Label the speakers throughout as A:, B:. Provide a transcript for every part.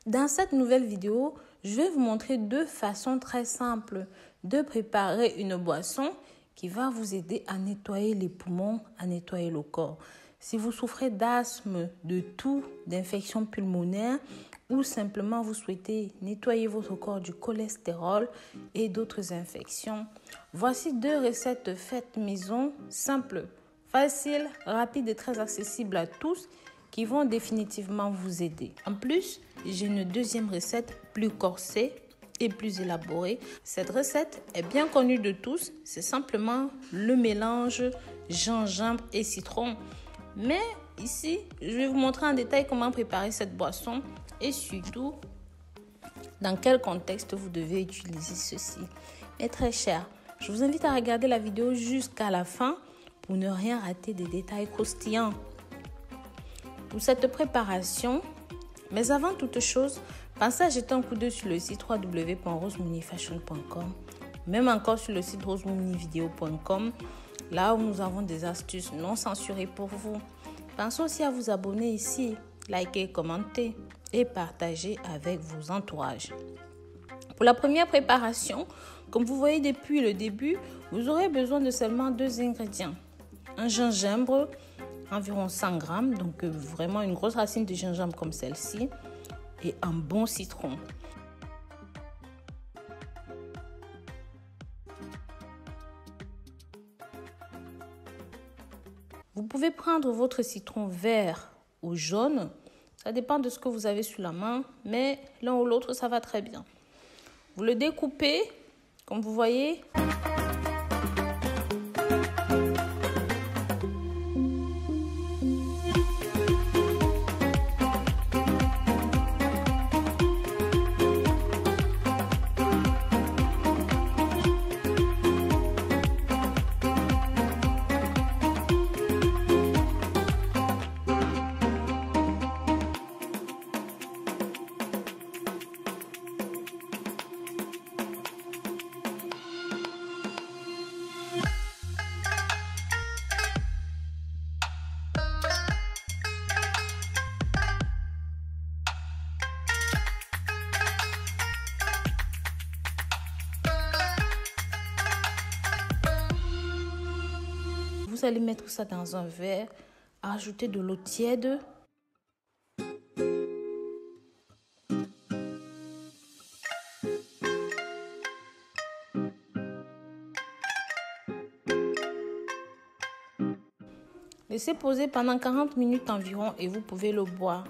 A: Dans cette nouvelle vidéo, je vais vous montrer deux façons très simples de préparer une boisson qui va vous aider à nettoyer les poumons, à nettoyer le corps. Si vous souffrez d'asthme, de toux, d'infections pulmonaires ou simplement vous souhaitez nettoyer votre corps du cholestérol et d'autres infections, voici deux recettes faites maison, simples, faciles, rapides et très accessibles à tous qui vont définitivement vous aider. En plus, j'ai une deuxième recette plus corsée et plus élaborée. Cette recette est bien connue de tous. C'est simplement le mélange gingembre et citron. Mais ici, je vais vous montrer en détail comment préparer cette boisson et surtout dans quel contexte vous devez utiliser ceci. Mais très cher, je vous invite à regarder la vidéo jusqu'à la fin pour ne rien rater des détails croustillants. Pour cette préparation, mais avant toute chose, pensez à jeter un coup d'œil sur le site www.rosemooneyfashion.com, même encore sur le site rosemooneyvideo.com, là où nous avons des astuces non censurées pour vous. Pensez aussi à vous abonner ici, liker, commenter et partager avec vos entourages. Pour la première préparation, comme vous voyez depuis le début, vous aurez besoin de seulement deux ingrédients. Un gingembre, environ 100 grammes, donc vraiment une grosse racine de gingembre comme celle-ci, et un bon citron. Vous pouvez prendre votre citron vert ou jaune, ça dépend de ce que vous avez sous la main, mais l'un ou l'autre ça va très bien. Vous le découpez, comme vous voyez. Vous allez mettre ça dans un verre, ajouter de l'eau tiède. Laissez poser pendant 40 minutes environ et vous pouvez le boire.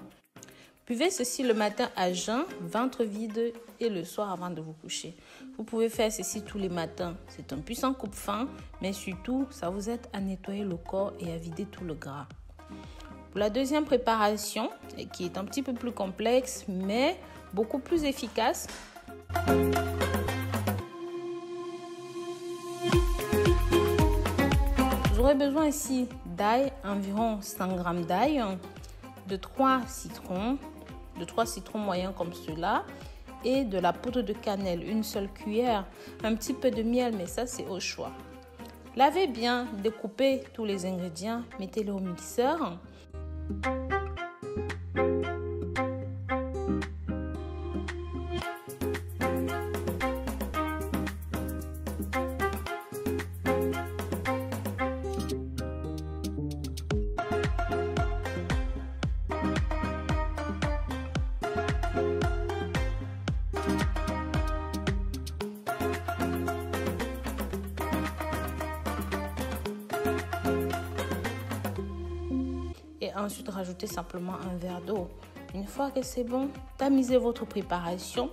A: Buvez ceci le matin à jeun, ventre vide et le soir avant de vous coucher. Vous pouvez faire ceci tous les matins. C'est un puissant coupe-faim, mais surtout, ça vous aide à nettoyer le corps et à vider tout le gras. Pour la deuxième préparation, qui est un petit peu plus complexe, mais beaucoup plus efficace, vous aurez besoin ici d'ail, environ 100 g d'ail, de 3 citrons moyens comme ceux-là et de la poudre de cannelle, une seule cuillère, un petit peu de miel, mais ça c'est au choix. Lavez bien, découpez tous les ingrédients, mettez-les au mixeur. Et ensuite rajoutez simplement un verre d'eau. Une fois que c'est bon, tamisez votre préparation.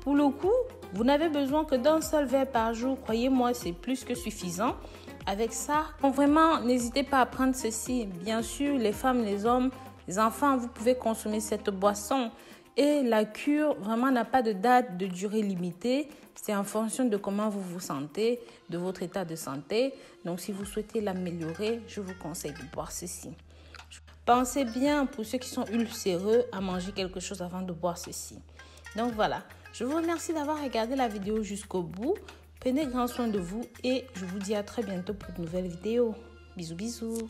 A: Pour le coup, vous n'avez besoin que d'un seul verre par jour. Croyez-moi, c'est plus que suffisant. Avec ça, vraiment, n'hésitez pas à prendre ceci. Bien sûr, les femmes, les hommes, les enfants, vous pouvez consommer cette boisson. Et la cure, vraiment, n'a pas de date de durée limitée. C'est en fonction de comment vous vous sentez, de votre état de santé. Donc, si vous souhaitez l'améliorer, je vous conseille de boire ceci. Pensez bien, pour ceux qui sont ulcéreux, à manger quelque chose avant de boire ceci. Donc voilà, je vous remercie d'avoir regardé la vidéo jusqu'au bout. Prenez grand soin de vous et je vous dis à très bientôt pour de nouvelles vidéos. Bisous, bisous.